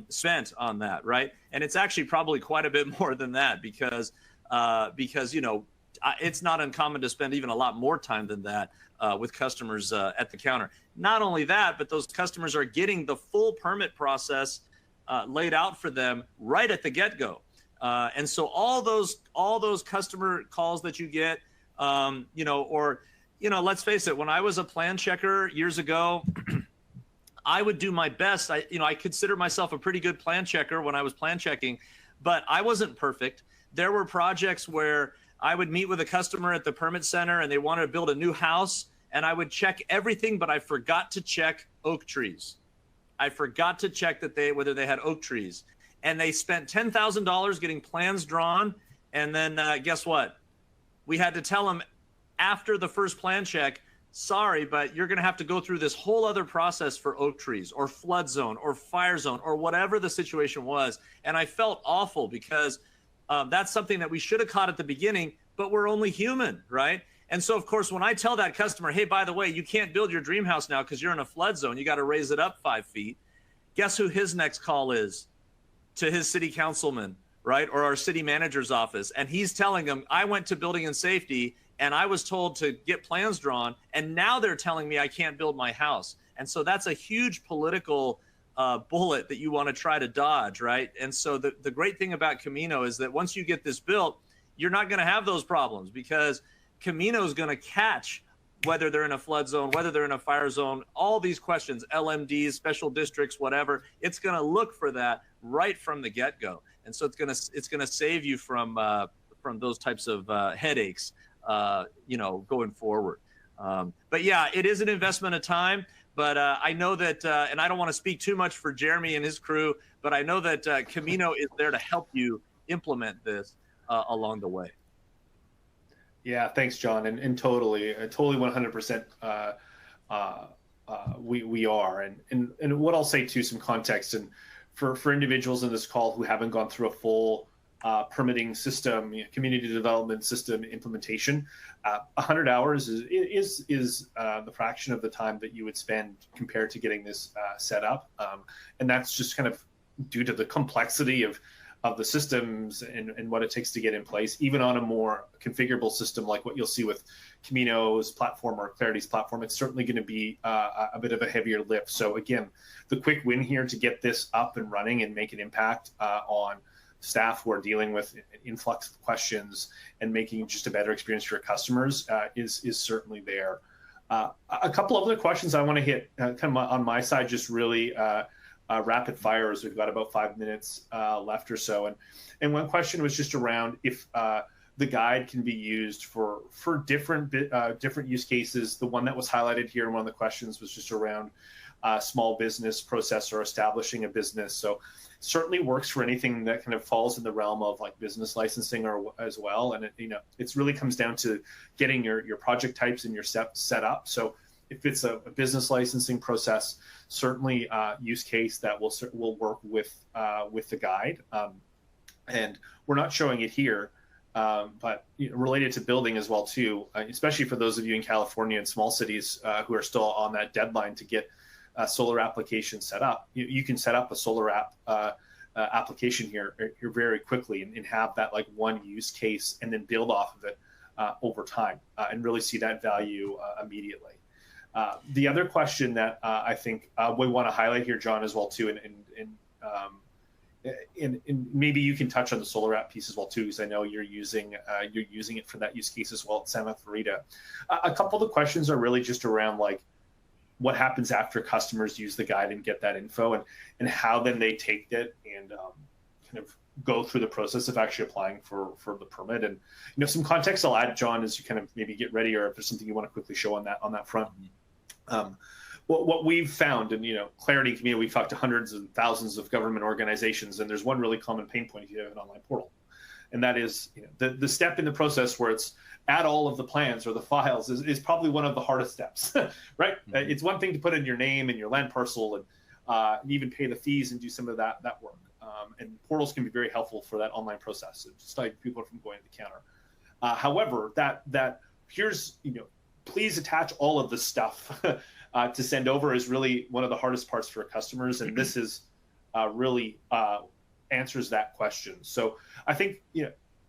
spent on that, right? And it's actually probably quite a bit more than that because it's not uncommon to spend even a lot more time than that with customers at the counter. Not only that, but those customers are getting the full permit process laid out for them right at the get-go. And so all those customer calls that you get, let's face it, when I was a plan checker years ago, I would do my best. I consider myself a pretty good plan checker when I was plan checking, but I wasn't perfect. There were projects where I would meet with a customer at the permit center and they wanted to build a new house, and I would check everything, but I forgot to check oak trees. I forgot to check whether they had oak trees. And they spent $10,000 getting plans drawn, and then guess what? We had to tell them after the first plan check, sorry, but you're going to have to go through this whole other process for oak trees or flood zone or fire zone or whatever the situation was. And I felt awful because that's something that we should have caught at the beginning, but we're only human, right? And so, of course, when I tell that customer, hey, by the way, you can't build your dream house now because you're in a flood zone, you got to raise it up 5 feet. Guess who his next call is? To his city councilman, right? Or our city manager's office. And he's telling them, I went to building and safety and I was told to get plans drawn, and now they're telling me I can't build my house. And so that's a huge political bullet that you want to try to dodge, right? And so the great thing about Camino is that once you get this built, you're not going to have those problems because Camino is going to catch whether they're in a flood zone, whether they're in a fire zone, all these questions, LMDs, special districts, whatever. It's going to look for that right from the get-go. And so it's going to save you from those types of headaches. Going forward. But yeah, it is an investment of time, but I know that, and I don't want to speak too much for Jeremy and his crew, but I know that Camino is there to help you implement this along the way. Yeah, thanks, John. And totally 100% we are. And what I'll say too, some context, and for individuals in this call who haven't gone through a full permitting system, community development system implementation, 100 hours is the fraction of the time that you would spend compared to getting this set up. And that's just kind of due to the complexity of the systems and what it takes to get in place, even on a more configurable system like what you'll see with Camino's platform or Clariti's platform. It's certainly going to be a bit of a heavier lift. So again, the quick win here to get this up and running and make an impact on staff who are dealing with an influx of questions and making just a better experience for your customers is certainly there. A couple other questions I want to hit kind of on my side, just really rapid fire, as we've got about 5 minutes left or so. And one question was just around if the guide can be used for different use cases. The one that was highlighted here in one of the questions was just around small business process or establishing a business. So certainly works for anything that kind of falls in the realm of like business licensing or as well. And it really comes down to getting your project types and your steps set up. So if it's a business licensing process, certainly use case that will work with the guide. And we're not showing it here, but related to building as well too, especially for those of you in California and small cities who are still on that deadline to get a solar application set up. You can set up a solar application here very quickly and have that like one use case and then build off of it over time and really see that value immediately. The other question that I think we want to highlight here, John, as well too, and maybe you can touch on the solar app piece as well too, because I know you're using it for that use case as well at Santa Clarita. A couple of the questions are really just around like what happens after customers use the guide and get that info, and how then they take it and kind of go through the process of actually applying for the permit. And some context I'll add, John, as you kind of maybe get ready, or if there's something you want to quickly show on that front. What we've found, and Clariti, Camino, we've talked to hundreds and thousands of government organizations, and there's one really common pain point if you have an online portal, and that is the step in the process where it's add all of the plans or the files is probably one of the hardest steps, right? Mm-hmm. It's one thing to put in your name and your land parcel and even pay the fees and do some of that work. And portals can be very helpful for that online process, to stop people from going to the counter. However, that here's please attach all of the stuff to send over is really one of the hardest parts for customers, and this is really answers that question. So I think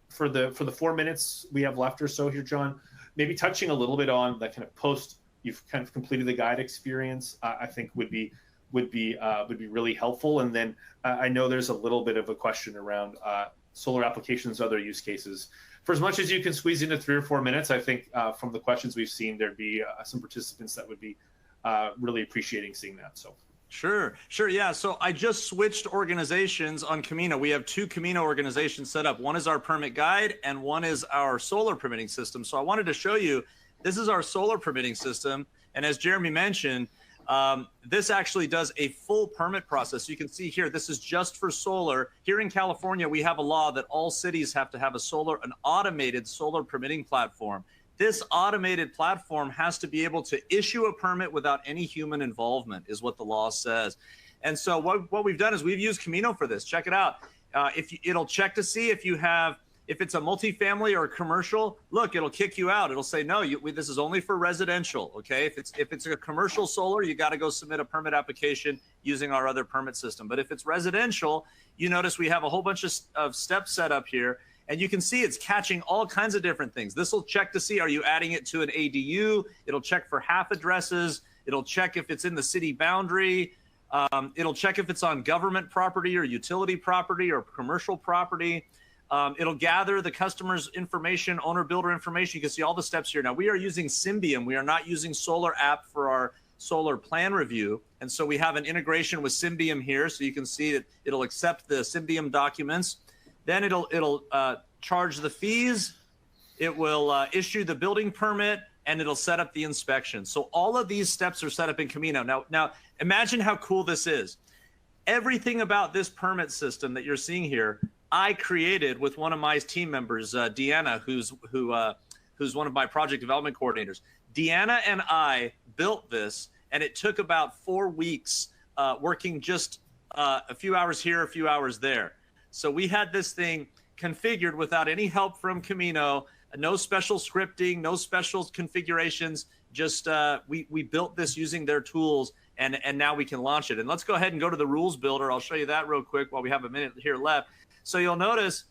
for the 4 minutes we have left or so here, John, maybe touching a little bit on that kind of post you've kind of completed the guide experience, I think would be really helpful. And then I know there's a little bit of a question around solar applications, other use cases. For as much as you can squeeze into 3 or 4 minutes, I think from the questions we've seen, there'd be some participants that would be really appreciating seeing that. So. Sure. Yeah. So I just switched organizations on Camino. We have 2 Camino organizations set up. One is our permit guide and one is our solar permitting system. So I wanted to show you, this is our solar permitting system. And as Jeremy mentioned, this actually does a full permit process. You can see here, this is just for solar. Here in California, we have a law that all cities have to have an automated solar permitting platform. This automated platform has to be able to issue a permit without any human involvement, is what the law says. And so what we've done is we've used Camino for this. Check it out. It'll check to see if it's a multifamily or a commercial. Look, it'll kick you out. It'll say, no, this is only for residential. Okay. If it's a commercial solar, you got to go submit a permit application using our other permit system. But if it's residential, you notice we have a whole bunch of steps set up here. And you can see it's catching all kinds of different things. This will check to see, are you adding it to an ADU? It'll check for half addresses. It'll check if it's in the city boundary. It'll check if it's on government property or utility property or commercial property. It'll gather the customer's information, owner builder information. You can see all the steps here. Now, we are using Symbian. We are not using Solar app for our solar plan review. And so we have an integration with Symbian here. So you can see that it'll accept the Symbian documents. Then it'll charge the fees, it will issue the building permit, and it'll set up the inspection. So all of these steps are set up in Camino. Now imagine how cool this is. Everything about this permit system that you're seeing here, I created with one of my team members, Deanna, who's one of my project development coordinators. Deanna and I built this, and it took about 4 weeks working just a few hours here, a few hours there. So we had this thing configured without any help from Camino, no special scripting, no special configurations. Just we built this using their tools, and now we can launch it. And let's go ahead and go to the rules builder. I'll show you that real quick while we have a minute here left. So you'll notice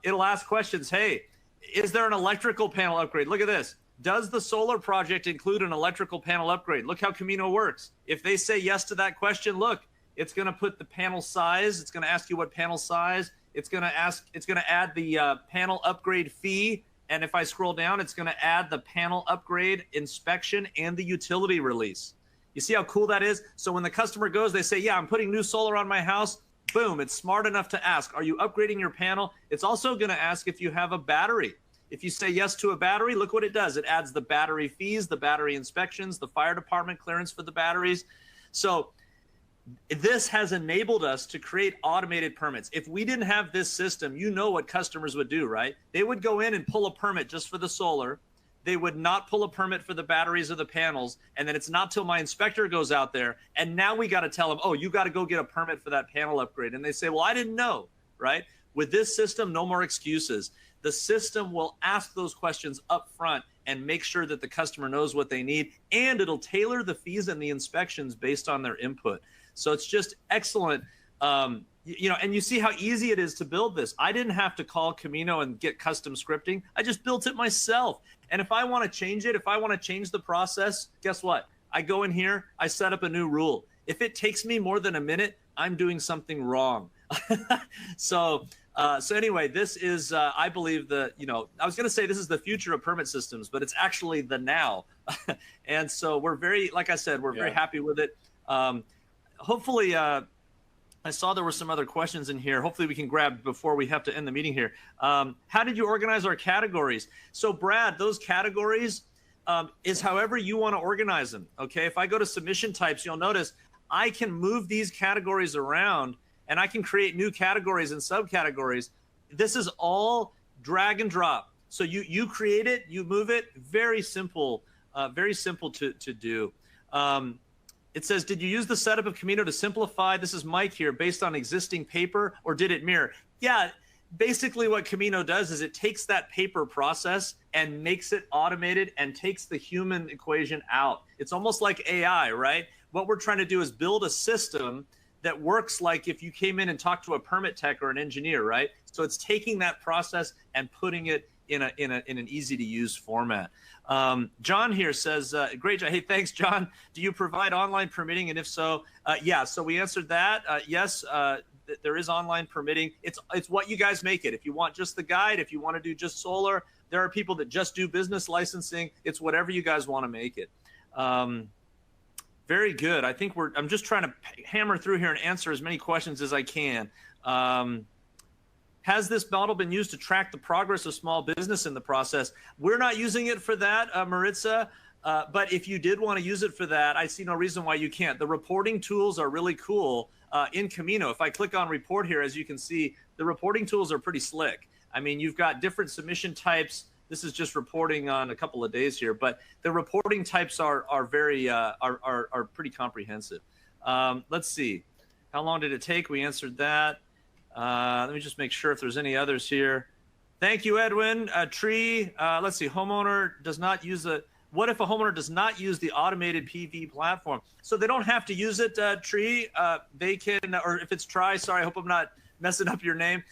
it'll ask questions. Hey, is there an electrical panel upgrade? Look at this. Does the solar project include an electrical panel upgrade? Look how Camino works. If they say yes to that question, look, it's going to put the panel size. It's going to ask you what panel size. It's going to add the panel upgrade fee. And if I scroll down, it's going to add the panel upgrade inspection and the utility release. You see how cool that is? So when the customer goes, they say, yeah, I'm putting new solar on my house. Boom, it's smart enough to ask, are you upgrading your panel? It's also going to ask if you have a battery. If you say yes to a battery, look what it does. It adds the battery fees, the battery inspections, the fire department clearance for the batteries. So this has enabled us to create automated permits. If we didn't have this system, you know what customers would do, right? They would go in and pull a permit just for the solar. They would not pull a permit for the batteries or the panels. And then it's not till my inspector goes out there. And now we got to tell them, oh, you got to go get a permit for that panel upgrade. And they say, well, I didn't know, right? With this system, no more excuses. The system will ask those questions up front and make sure that the customer knows what they need. And it'll tailor the fees and the inspections based on their input. So it's just excellent. And you see how easy it is to build this. I didn't have to call Camino and get custom scripting. I just built it myself. And if I want to change it, if I want to change the process, guess what? I go in here, I set up a new rule. If it takes me more than a minute, I'm doing something wrong. So anyway, this is, I believe I was going to say this is the future of permit systems, but it's actually the now. And so we're very, like I said, we're very happy with it. Hopefully, I saw there were some other questions in here. Hopefully we can grab before we have to end the meeting here. How did you organize our categories? So Brad, those categories is however you want to organize them. Okay, if I go to submission types, you'll notice I can move these categories around and I can create new categories and subcategories. This is all drag and drop. So you create it, you move it, very simple to do. It says, did you use the setup of Camino to simplify? This is Mike here, based on existing paper, or did it mirror? Yeah, basically what Camino does is it takes that paper process and makes it automated and takes the human equation out. It's almost like AI, right? What we're trying to do is build a system that works like if you came in and talked to a permit tech or an engineer, right? So it's taking that process and putting it in an easy to use format. John here says, great job. Hey, thanks, John. Do you provide online permitting? And if so, yeah. So we answered that. Yes, there is online permitting. It's what you guys make it. If you want just the guide, if you want to do just solar, there are people that just do business licensing. It's whatever you guys want to make it. Very good. I think I'm just trying to hammer through here and answer as many questions as I can. Has this model been used to track the progress of small business in the process? We're not using it for that, Maritza, but if you did want to use it for that, I see no reason why you can't. The reporting tools are really cool in Camino. If I click on report here, as you can see, the reporting tools are pretty slick. I mean, you've got different submission types. This is just reporting on a couple of days here, but the reporting types are pretty comprehensive. Let's see. How long did it take? We answered that. Let me just make sure if there's any others here. Thank you, Edwin. Tree, let's see, homeowner does not use what if a homeowner does not use the automated PV platform? So they don't have to use it, Tree. They can, or if it's Try, sorry, I hope I'm not messing up your name.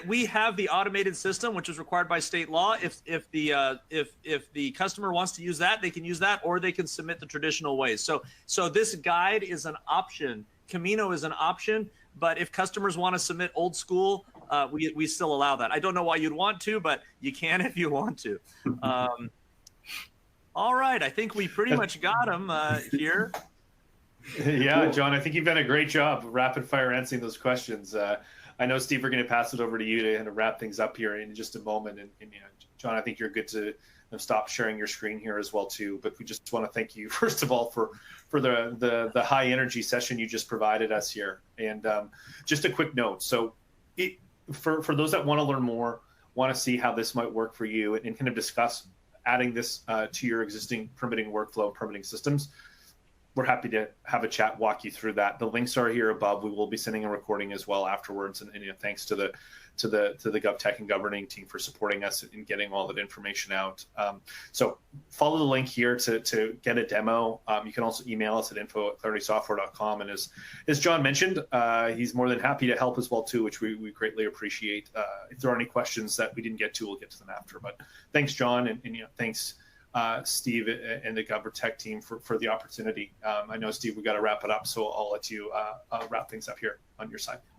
We have the automated system, which is required by state law. If the customer wants to use that, they can use that, or they can submit the traditional ways. So this guide is an option. Camino is an option, but if customers want to submit old school, we still allow that. I don't know why you'd want to, but you can if you want to. All right, I think we pretty much got them here. Yeah, cool. John, I think you've done a great job rapid fire answering those questions. I know, Steve, we're going to pass it over to you to kind of wrap things up here in just a moment. And John, I think you're good to stop sharing your screen here as well too. But we just want to thank you first of all for the high energy session you just provided us here. And just a quick note. So for those that want to learn more, want to see how this might work for you, and kind of discuss adding this to your existing permitting workflow, permitting systems, we're happy to have a chat, walk you through that. The links are here above. We will be sending a recording as well afterwards. And thanks to the GovTech and governing team for supporting us in getting all that information out. So follow the link here to get a demo. You can also email us at info@claritysoftware.com. And as John mentioned, he's more than happy to help as well too, which we greatly appreciate. If there are any questions that we didn't get to, we'll get to them after. But thanks, John, and thanks, Steve and the GovTech team for the opportunity. I know, Steve, we got to wrap it up, so I'll let you wrap things up here on your side.